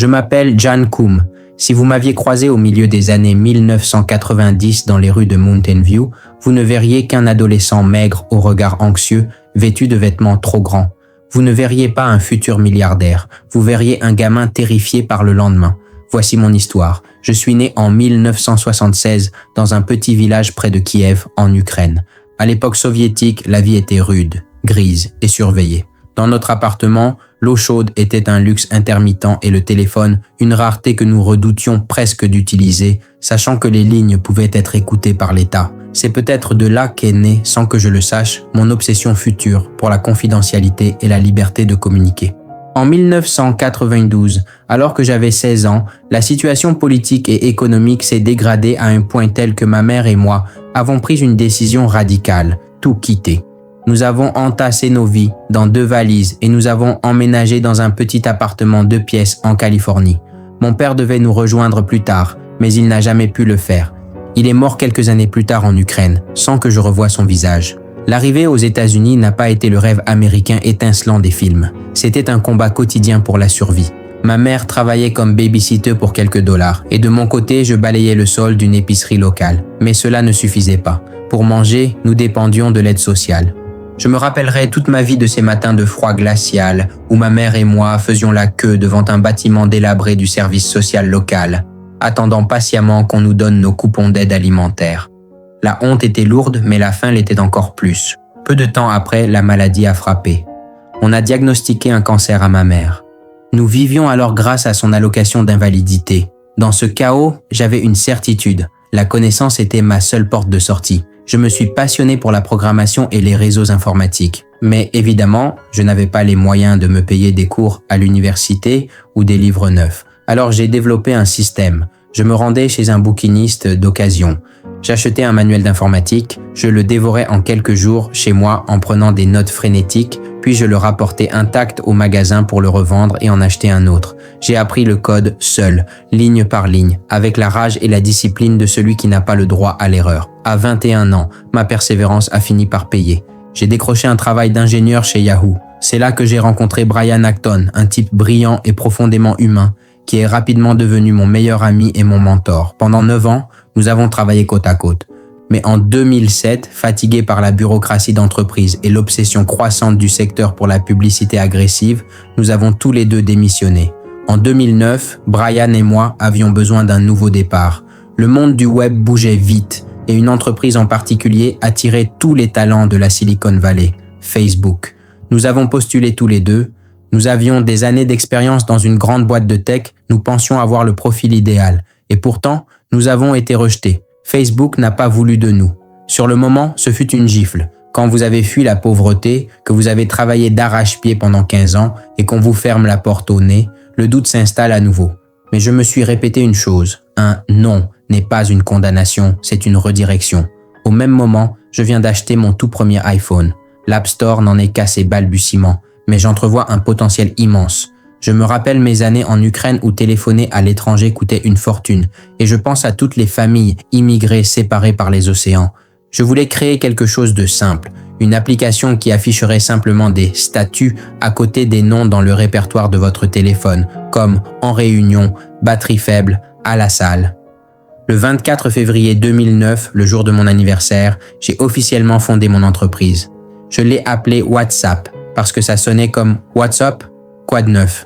Je m'appelle Jan Koum. Si vous m'aviez croisé au milieu des années 1990 dans les rues de Mountain View, vous ne verriez qu'un adolescent maigre au regard anxieux, vêtu de vêtements trop grands. Vous ne verriez pas un futur milliardaire, vous verriez un gamin terrifié par le lendemain. Voici mon histoire. Je suis né en 1976 dans un petit village près de Kiev, en Ukraine. À l'époque soviétique, la vie était rude, grise et surveillée. Dans notre appartement, l'eau chaude était un luxe intermittent et le téléphone, une rareté que nous redoutions presque d'utiliser, sachant que les lignes pouvaient être écoutées par l'État. C'est peut-être de là qu'est née, sans que je le sache, mon obsession future pour la confidentialité et la liberté de communiquer. En 1992, alors que j'avais 16 ans, la situation politique et économique s'est dégradée à un point tel que ma mère et moi avons pris une décision radicale, tout quitter. Nous avons entassé nos vies dans 2 valises et nous avons emménagé dans un petit appartement 2 pièces en Californie. Mon père devait nous rejoindre plus tard, mais il n'a jamais pu le faire. Il est mort quelques années plus tard en Ukraine, sans que je revoie son visage. L'arrivée aux États-Unis n'a pas été le rêve américain étincelant des films. C'était un combat quotidien pour la survie. Ma mère travaillait comme babysitter pour quelques dollars et de mon côté, je balayais le sol d'une épicerie locale. Mais cela ne suffisait pas. Pour manger, nous dépendions de l'aide sociale. Je me rappellerai toute ma vie de ces matins de froid glacial où ma mère et moi faisions la queue devant un bâtiment délabré du service social local, attendant patiemment qu'on nous donne nos coupons d'aide alimentaire. La honte était lourde, mais la faim l'était encore plus. Peu de temps après, la maladie a frappé. On a diagnostiqué un cancer à ma mère. Nous vivions alors grâce à son allocation d'invalidité. Dans ce chaos, j'avais une certitude. La connaissance était ma seule porte de sortie. Je me suis passionné pour la programmation et les réseaux informatiques. Mais évidemment, je n'avais pas les moyens de me payer des cours à l'université ou des livres neufs. Alors j'ai développé un système. Je me rendais chez un bouquiniste d'occasion. J'achetais un manuel d'informatique, je le dévorais en quelques jours chez moi en prenant des notes frénétiques, puis je le rapportais intact au magasin pour le revendre et en acheter un autre. J'ai appris le code seul, ligne par ligne, avec la rage et la discipline de celui qui n'a pas le droit à l'erreur. À 21 ans, ma persévérance a fini par payer. J'ai décroché un travail d'ingénieur chez Yahoo. C'est là que j'ai rencontré Brian Acton, un type brillant et profondément humain, qui est rapidement devenu mon meilleur ami et mon mentor. Pendant 9 ans, nous avons travaillé côte à côte. Mais en 2007, fatigué par la bureaucratie d'entreprise et l'obsession croissante du secteur pour la publicité agressive, nous avons tous les 2 démissionné. En 2009, Brian et moi avions besoin d'un nouveau départ. Le monde du web bougeait vite et une entreprise en particulier attirait tous les talents de la Silicon Valley, Facebook. Nous avons postulé tous les 2. Nous avions des années d'expérience dans une grande boîte de tech, nous pensions avoir le profil idéal. Et pourtant, nous avons été rejetés. Facebook n'a pas voulu de nous. Sur le moment, ce fut une gifle. Quand vous avez fui la pauvreté, que vous avez travaillé d'arrache-pied pendant 15 ans et qu'on vous ferme la porte au nez, le doute s'installe à nouveau. Mais je me suis répété une chose. Un non n'est pas une condamnation, c'est une redirection. Au même moment, je viens d'acheter mon tout premier iPhone. L'App Store n'en est qu'à ses balbutiements, mais j'entrevois un potentiel immense. Je me rappelle mes années en Ukraine où téléphoner à l'étranger coûtait une fortune et je pense à toutes les familles immigrées séparées par les océans. Je voulais créer quelque chose de simple, une application qui afficherait simplement des statuts à côté des noms dans le répertoire de votre téléphone, comme en réunion, batterie faible, à la salle. Le 24 février 2009, le jour de mon anniversaire, j'ai officiellement fondé mon entreprise. Je l'ai appelée WhatsApp parce que ça sonnait comme WhatsApp, quoi de neuf?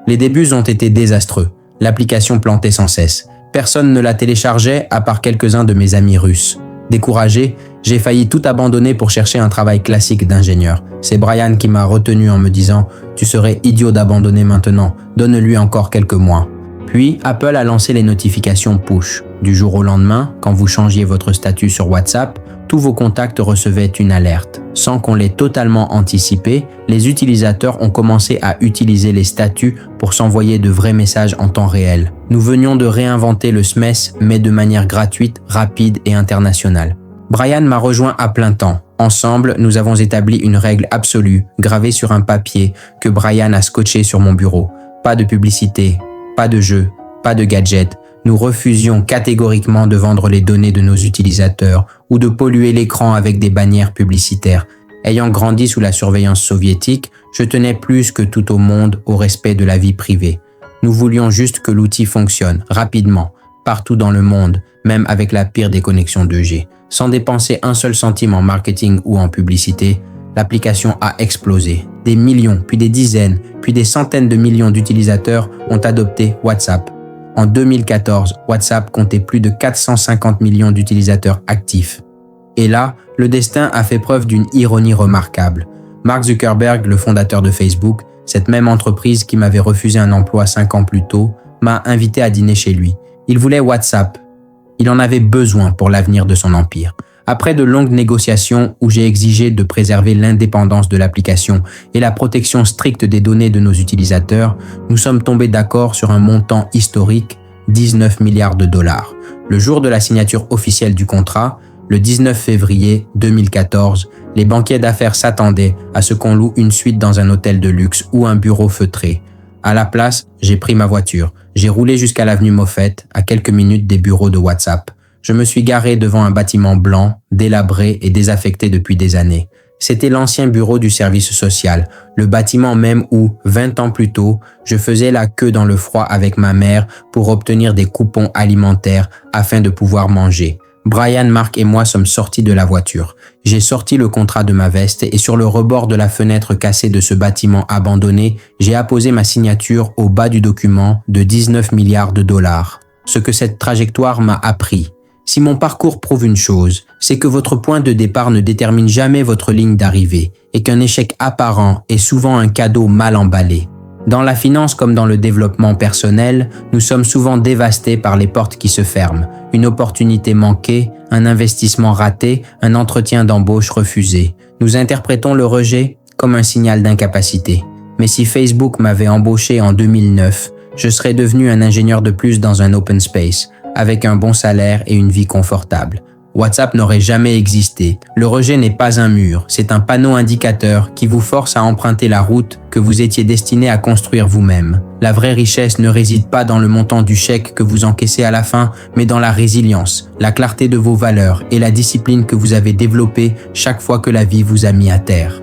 Les débuts ont été désastreux. L'application plantait sans cesse. Personne ne la téléchargeait à part quelques-uns de mes amis russes. Découragé, j'ai failli tout abandonner pour chercher un travail classique d'ingénieur. C'est Brian qui m'a retenu en me disant « Tu serais idiot d'abandonner maintenant, donne-lui encore quelques mois ». Puis, Apple a lancé les notifications push. Du jour au lendemain, quand vous changiez votre statut sur WhatsApp, tous vos contacts recevaient une alerte. Sans qu'on l'ait totalement anticipé, les utilisateurs ont commencé à utiliser les statuts pour s'envoyer de vrais messages en temps réel. Nous venions de réinventer le SMS, mais de manière gratuite, rapide et internationale. Brian m'a rejoint à plein temps. Ensemble, nous avons établi une règle absolue, gravée sur un papier, que Brian a scotché sur mon bureau. Pas de publicité, pas de jeux, pas de gadgets. Nous refusions catégoriquement de vendre les données de nos utilisateurs ou de polluer l'écran avec des bannières publicitaires. Ayant grandi sous la surveillance soviétique, je tenais plus que tout au monde au respect de la vie privée. Nous voulions juste que l'outil fonctionne rapidement, partout dans le monde, même avec la pire des connexions 2G. Sans dépenser un seul centime en marketing ou en publicité, l'application a explosé. Des millions, puis des dizaines, puis des centaines de millions d'utilisateurs ont adopté WhatsApp. En 2014, WhatsApp comptait plus de 450 millions d'utilisateurs actifs. Et là, le destin a fait preuve d'une ironie remarquable. Mark Zuckerberg, le fondateur de Facebook, cette même entreprise qui m'avait refusé un emploi 5 ans plus tôt, m'a invité à dîner chez lui. Il voulait WhatsApp. Il en avait besoin pour l'avenir de son empire. Après de longues négociations où j'ai exigé de préserver l'indépendance de l'application et la protection stricte des données de nos utilisateurs, nous sommes tombés d'accord sur un montant historique, 19 milliards de dollars. Le jour de la signature officielle du contrat, le 19 février 2014, les banquiers d'affaires s'attendaient à ce qu'on loue une suite dans un hôtel de luxe ou un bureau feutré. À la place, j'ai pris ma voiture. J'ai roulé jusqu'à l'avenue Moffett, à quelques minutes des bureaux de WhatsApp. Je me suis garé devant un bâtiment blanc, délabré et désaffecté depuis des années. C'était l'ancien bureau du service social, le bâtiment même où, 20 ans plus tôt, je faisais la queue dans le froid avec ma mère pour obtenir des coupons alimentaires afin de pouvoir manger. Brian, Mark et moi sommes sortis de la voiture. J'ai sorti le contrat de ma veste et sur le rebord de la fenêtre cassée de ce bâtiment abandonné, j'ai apposé ma signature au bas du document de 19 milliards de dollars. Ce que cette trajectoire m'a appris. Si mon parcours prouve une chose, c'est que votre point de départ ne détermine jamais votre ligne d'arrivée et qu'un échec apparent est souvent un cadeau mal emballé. Dans la finance comme dans le développement personnel, nous sommes souvent dévastés par les portes qui se ferment, une opportunité manquée, un investissement raté, un entretien d'embauche refusé. Nous interprétons le rejet comme un signal d'incapacité. Mais si Facebook m'avait embauché en 2009, je serais devenu un ingénieur de plus dans un open space, avec un bon salaire et une vie confortable. WhatsApp n'aurait jamais existé. Le rejet n'est pas un mur, c'est un panneau indicateur qui vous force à emprunter la route que vous étiez destiné à construire vous-même. La vraie richesse ne réside pas dans le montant du chèque que vous encaissez à la fin, mais dans la résilience, la clarté de vos valeurs et la discipline que vous avez développée chaque fois que la vie vous a mis à terre.